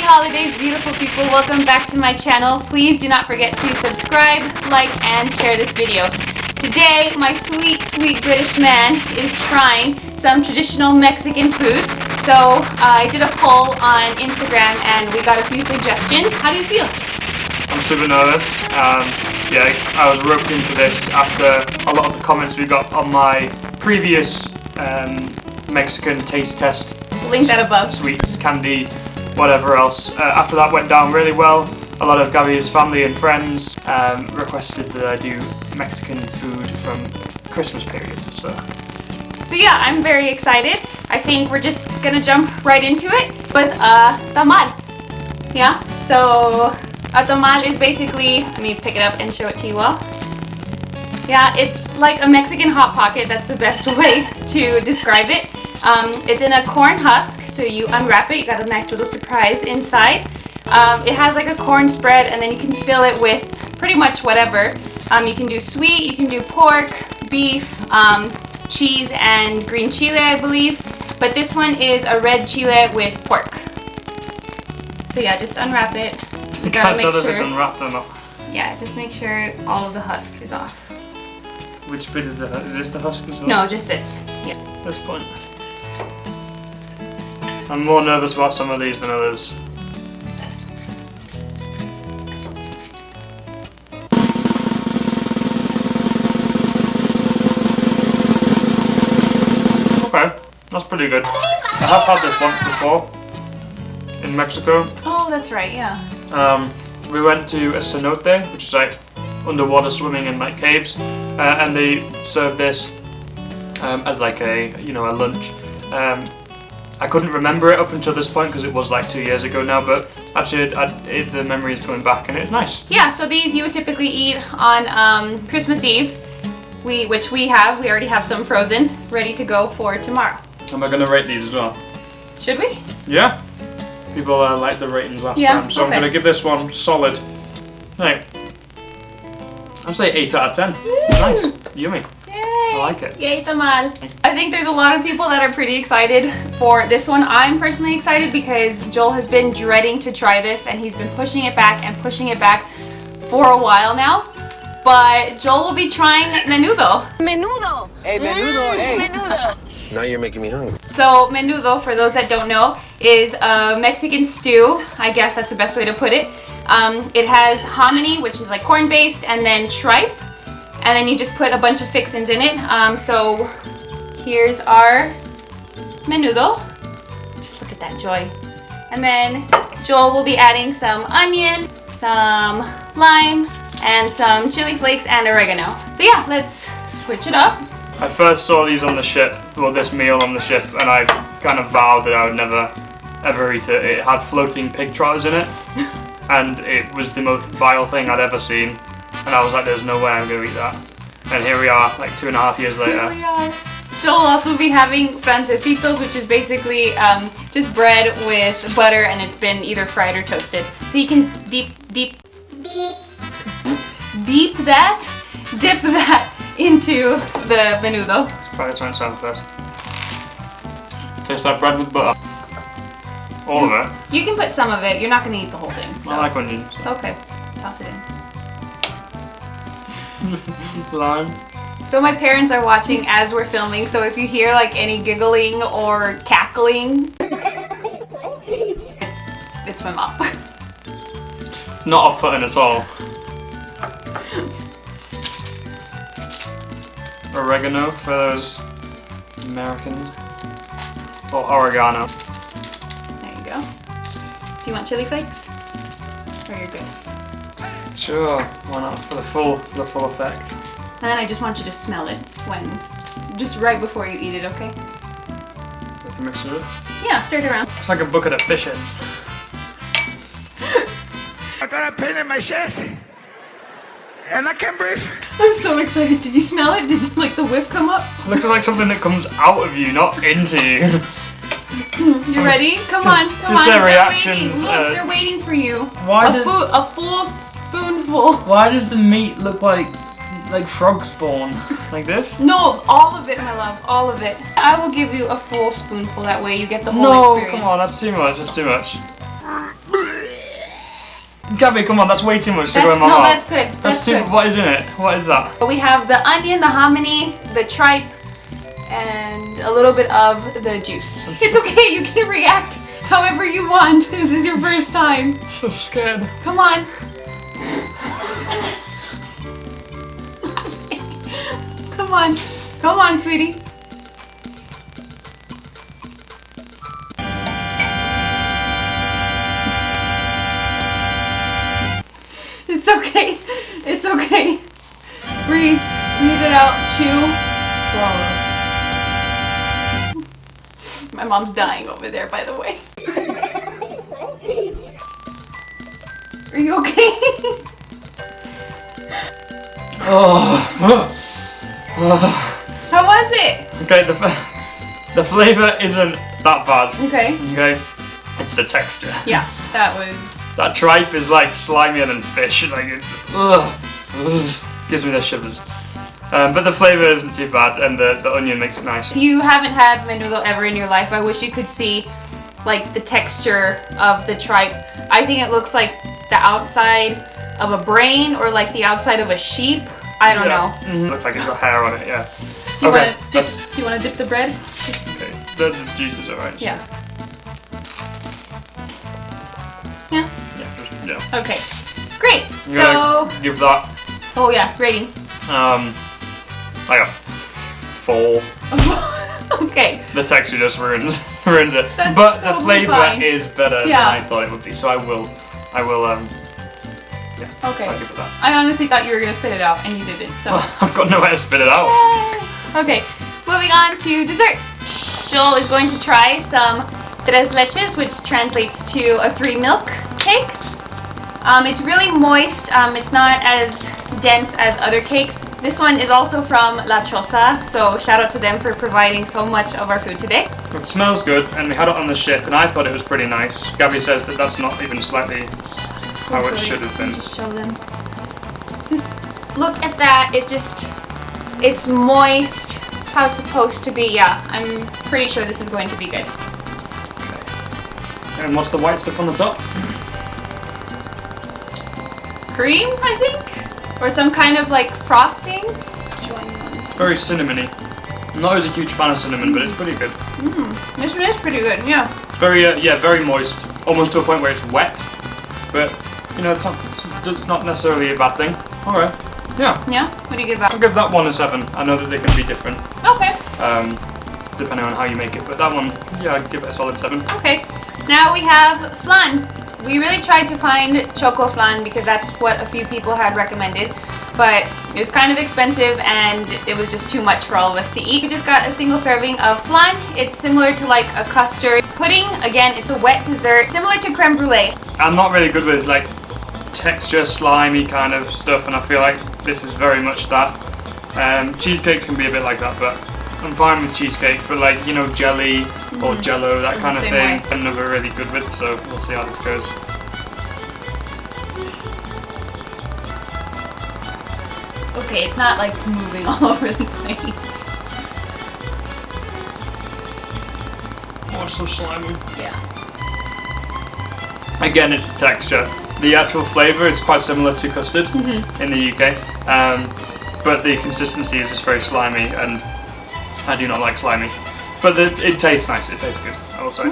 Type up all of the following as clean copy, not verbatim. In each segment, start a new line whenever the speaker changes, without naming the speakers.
holidays, beautiful people. Welcome back to my channel. Please do not forget to subscribe, like, and share this video. Today, my sweet, sweet British man is trying some traditional Mexican food. So I did a poll on Instagram and we got a few suggestions. How do you feel?
I'm super nervous. Yeah, I was roped into this after a lot of the comments we got on my previous Mexican taste test.
Link that above.
Sweets, candy, whatever else. After that went down really well. A lot of Gabby's family and friends requested that I do Mexican food from Christmas period. So
yeah, I'm very excited. I think we're just gonna jump right into it with tamal. Yeah, so a tamal is basically, let me pick it up and show it to you all. Yeah, it's like a Mexican Hot Pocket. That's the best way to describe it. It's in a corn husk, so you unwrap it, you got a nice little surprise inside. It has like a corn spread, and then you can fill it with pretty much whatever. You can do sweet, you can do pork, beef, cheese, and green chile, I believe. But this one is a red chile with pork. So yeah, just unwrap it. You gotta make sure
it's unwrapped or not.
Yeah, just make sure all of the husk is off.
Which bit is the husk? Is this the husk as well?
No, just this. Yeah.
This point. I'm more nervous about some of these than others. Okay, that's pretty good. I have had this once before in Mexico.
Oh, that's right, yeah.
We went to a cenote, which is like underwater swimming in like caves, and they served this as like a lunch. I couldn't remember it up until this point because it was like 2 years ago now, but actually the memory is coming back and it's nice.
Yeah, so these you would typically eat on Christmas Eve, which we already have some frozen, ready to go for tomorrow.
Am I going to rate these as well?
Should we?
Yeah. People liked the ratings last time, so okay. I'm going to give this one solid. Hey, I'd say 8 out of 10. Nice. Yummy. I like it.
Yay, tamal. I think there's a lot of people that are pretty excited for this one. I'm personally excited because Joel has been dreading to try this and he's been pushing it back for a while now. But Joel will be trying menudo. Menudo!
Hey, menudo, hey!
Menudo!
Now you're making me hungry.
So menudo, for those that don't know, is a Mexican stew. I guess that's the best way to put it. It has hominy, which is like corn-based, and then tripe. And then you just put a bunch of fixins in it. So here's our menudo. Just look at that joy. And then Joel will be adding some onion, some lime, and some chili flakes and oregano. So yeah, let's switch it up.
I first saw these on the ship, well this meal on the ship, and I kind of vowed that I would never ever eat it. It had floating pig trotters in it, and it was the most vile thing I'd ever seen. And I was like, there's no way I'm going to eat that. And here we are, like 2.5 years later.
Here we are. Joel will also be having francesitos, which is basically just bread with butter, and it's been either fried or toasted. So you can dip that into the menudo.
Let's try this one sound first. Tastes like bread with butter. All of it.
You can put some of it. You're not going to eat the whole thing. So.
I like onions.
Okay. Toss it in.
Lime.
So my parents are watching as we're filming, so if you hear like any giggling or cackling, it's my mom.
It's not off-putting at all. Oregano for those Americans. Or oregano.
There you go. Do you want chili flakes? Or you're good?
Sure, why not? For the full effect.
And then I just want you to smell it just right before you eat it, okay?
Have to mix it up?
Yeah, stir it around.
It's like a bucket of fish heads.
I got a pain in my chest, and I can't breathe.
I'm so excited. Did you smell it? Did like the whiff come up?
It looks like something that comes out of you, not into you.
You ready? Come on, come
just
on.
Their
they're
reactions.
Waiting. Look, they're waiting for you.
Why
a full spoonful.
Why does the meat look like frog spawn? Like this?
No, all of it, my love. All of it. I will give you a full spoonful. That way you get the whole experience.
No, come on. That's too much. That's too much. Gabby, come on, that's way too much to go in my
no,
mouth.
that's good.
That's too.
good.
What is in it? What is that?
We have the onion, the hominy, the tripe, and a little bit of the juice. It's okay, you can react however you want. This is your first time.
I'm so scared.
Come on. Come on. Come on, sweetie. It's okay. It's okay. Breathe. Breathe it out. Chew. Swallow. My mom's dying over there, by the way. Are you okay? How was it?
Okay, the flavor isn't that bad.
Okay.
Okay, it's the texture.
Yeah, that was.
That tripe is like slimier than fish. Like it's gives me the shivers. But the flavor isn't too bad, and the onion makes it nice.
If you haven't had menudo ever in your life, I wish you could see like the texture of the tripe. I think it looks like the outside of a brain or like the outside of a sheep. I don't know.
Mm-hmm. Looks like it's got hair on it. Yeah.
Do you
Okay,
want to dip the bread?
Okay. The juice is alright.
Yeah. Yeah.
Yeah. Just, yeah.
Okay. Great.
I'm
So.
gonna give that
Oh yeah, rating.
like a 4.
Okay.
The texture just ruins it.
That's
But the
totally
flavor
fine.
is better
Yeah.
than I thought it would be. So I will yeah.
Okay.
I'll give it that.
I honestly thought you were gonna spit it out, and you didn't. So.
I've got nowhere to spit it out.
Yay. Okay. Moving on to dessert. Joel is going to try some tres leches, which translates to a 3 milk cake. It's really moist. It's not as dense as other cakes. This one is also from La Choza, so shout out to them for providing so much of our food today.
It smells good, and we had it on the ship, and I thought it was pretty nice. Gabby says that that's not even slightly how it should have been.
Just show them. Just look at that. It's moist. It's how it's supposed to be. Yeah, I'm pretty sure this is going to be good.
And what's the white stuff on the top?
Cream, I think? Or some kind of like frosting.
Very cinnamony. I'm not always a huge fan of cinnamon, but it's pretty good.
This one is pretty good, yeah.
It's very, very moist. Almost to a point where it's wet. But, you know, it's not necessarily a bad thing. Alright. Yeah.
Yeah? What do you give that?
I'll give that one a 7. I know that they can be different.
Okay.
Depending on how you make it. But that one, yeah, I'd give it a solid 7.
Okay. Now we have flan. We really tried to find choco flan because that's what a few people had recommended. But it was kind of expensive and it was just too much for all of us to eat. We just got a single serving of flan. It's similar to like a custard pudding. Again, it's a wet dessert, similar to creme brulee.
I'm not really good with like texture, slimy kind of stuff, and I feel like this is very much that. Cheesecakes can be a bit like that, but I'm fine with cheesecake. But like, you know, jelly or jello, that kind of
Same
thing,
way.
I'm never really good with, so we'll see how this goes.
Okay, it's not like moving all over the place.
Oh, it's so slimy.
Yeah.
Again, it's the texture. The actual flavour is quite similar to custard in the UK, but the consistency is just very slimy, and I do not like slimy. But it tastes nice. It tastes good, I will say.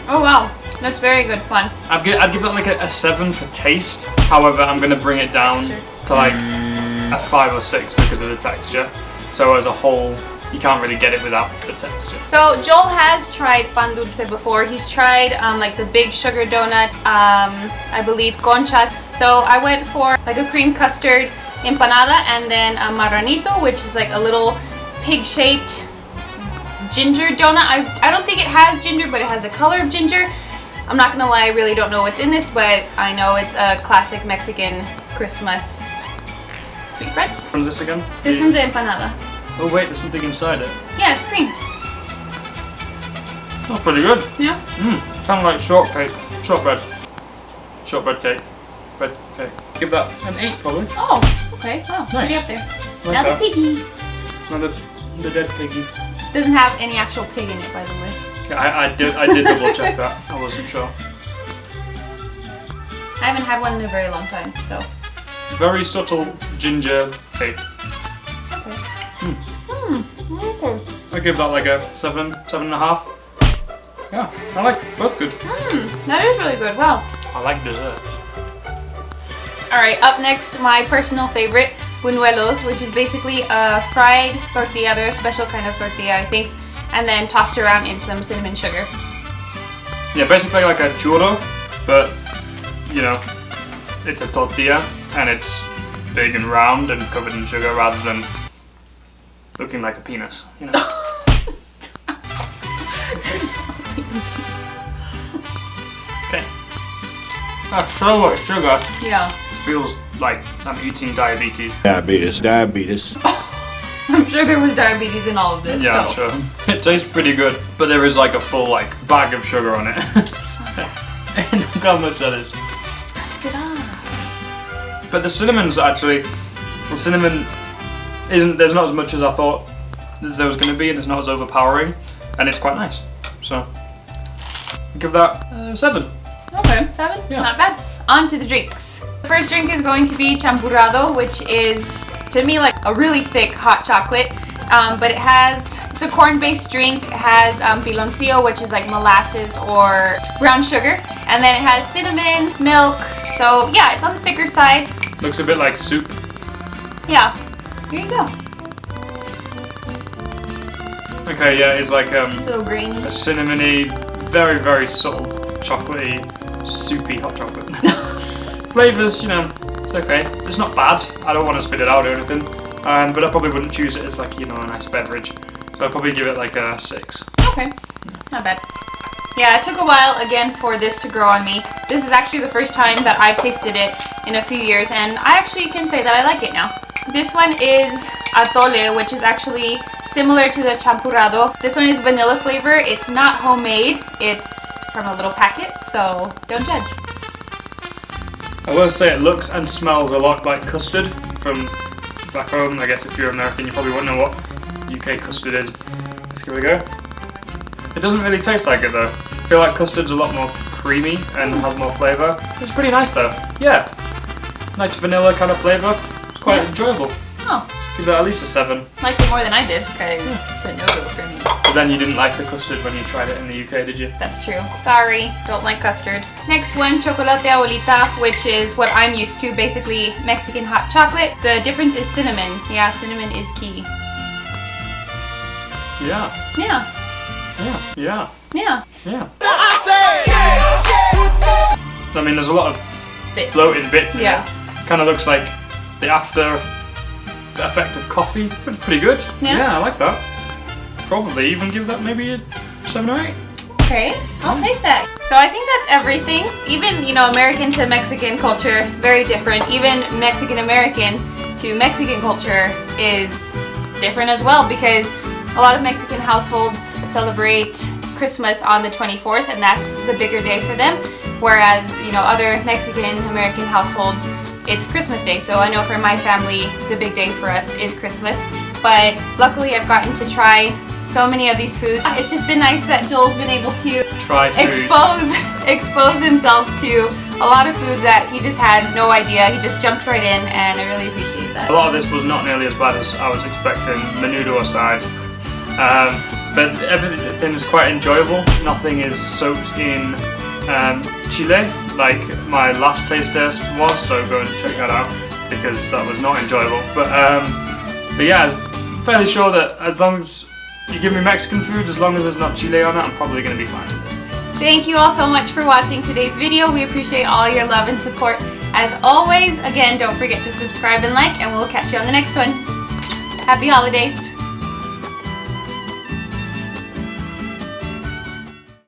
Oh wow, that's very good fun.
I'd give that like a 7 for taste. However, I'm going to bring it down to like a 5 or 6 because of the texture. So as a whole, you can't really get it without the texture.
So Joel has tried pan dulce before. He's tried like the big sugar donut, I believe conchas. So I went for like a cream custard empanada and then a marranito, which is like a little pig-shaped ginger donut. I don't think it has ginger, but it has a color of ginger. I'm not gonna lie, I really don't know what's in this, but I know it's a classic Mexican Christmas sweetbread.
What is this again?
This one's an empanada.
Oh wait, there's something inside it.
Yeah, it's cream.
That's pretty good.
Yeah.
Sounds like shortbread cake. Bread cake. Give that an 8 probably.
Oh, okay. Wow,
Nice.
pretty up there.
Like
Now
that.
the piggy.
Not the dead piggy.
Doesn't have any actual pig in it, by the way.
Yeah, I did double check that. I wasn't sure.
I haven't had one in a very long time, so.
Very subtle ginger cake.
Okay.
I give that like a 7.5. Yeah, I like both good.
That is really good. Wow.
I like desserts.
All right, up next, my personal favorite, Bunuelos, which is basically a fried tortilla. They're a special kind of tortilla, I think, and then tossed around in some cinnamon sugar.
Yeah, basically like a churro, but you know, it's a tortilla and it's big and round and covered in sugar rather than looking like a penis, you know. Okay. That's so much sugar.
Yeah.
Feels like I'm eating diabetes.
Diabetes.
I'm sure there was diabetes in all of this.
Yeah,
so.
sure. It tastes pretty good, but there is like a full like bag of sugar on it. Look how much that is. But the cinnamon's actually, the cinnamon there's not as much as I thought there was going to be, and it's not as overpowering, and it's quite nice. So, I'll give that 7.
Okay, 7?
Yeah.
Not bad. On to the drinks. The first drink is going to be Champurrado, which is, to me, like a really thick hot chocolate. But it's a corn-based drink. It has piloncillo, which is like molasses or brown sugar. And then it has cinnamon, milk. So yeah, it's on the thicker side.
Looks a bit like soup.
Yeah, here you go.
Okay, yeah, it's like
It's a little green.
a cinnamony, very, very subtle, chocolatey, soupy hot chocolate. Flavors, you know, it's okay. It's not bad. I don't want to spit it out or anything. But I probably wouldn't choose it as like, you know, a nice beverage. So I'd probably give it like a 6.
Okay, not bad. Yeah, it took a while again for this to grow on me. This is actually the first time that I've tasted it in a few years, and I actually can say that I like it now. This one is Atole, which is actually similar to the Champurrado. This one is vanilla flavor. It's not homemade. It's from a little packet, so don't judge.
I will say it looks and smells a lot like custard from back home. I guess if you're American, you probably wouldn't know what UK custard is. Let's give it a go. It doesn't really taste like it though. I feel like custard's a lot more creamy and has more flavour. It's pretty nice though. Yeah. Nice vanilla kind of flavour. It's quite enjoyable.
Oh,
Give that at least a 7.
liked it more than I did, because it's a no-go for me.
But then you didn't like the custard when you tried it in the UK, did you?
That's true. Sorry, don't like custard. Next one, Chocolate Abuelita, which is what I'm used to, basically Mexican hot chocolate. The difference is cinnamon. Yeah, cinnamon is key.
Yeah.
Yeah,
Yeah. Yeah.
yeah.
Yeah. I mean, there's a lot of
Bits.
floating bits in
Yeah.
it. Kind of looks like the after effect of coffee. But pretty good.
Yeah.
I like that. Probably even give that maybe a 7 or 8.
Okay, I'll take that. So I think that's everything. Even, you know, American to Mexican culture, very different. Even Mexican American to Mexican culture is different as well, because a lot of Mexican households celebrate Christmas on the 24th, and that's the bigger day for them. Whereas, you know, other Mexican American households, it's Christmas Day. So I know for my family, the big day for us is Christmas. But luckily I've gotten to try so many of these foods. It's just been nice that Joel's been able to
Try food.
expose himself to a lot of foods that he just had no idea. He just jumped right in, and I really appreciate that.
A lot of this was not nearly as bad as I was expecting, Menudo aside. But everything is quite enjoyable. Nothing is soaked in chile like my last taste test was, so go and check that out because that was not enjoyable. But yeah, I'm fairly sure that as long as you give me Mexican food, as long as there's not chile on it, I'm probably going to be fine.
Thank you all so much for watching today's video. We appreciate all your love and support. As always, again, don't forget to subscribe and like, and we'll catch you on the next one. Happy holidays!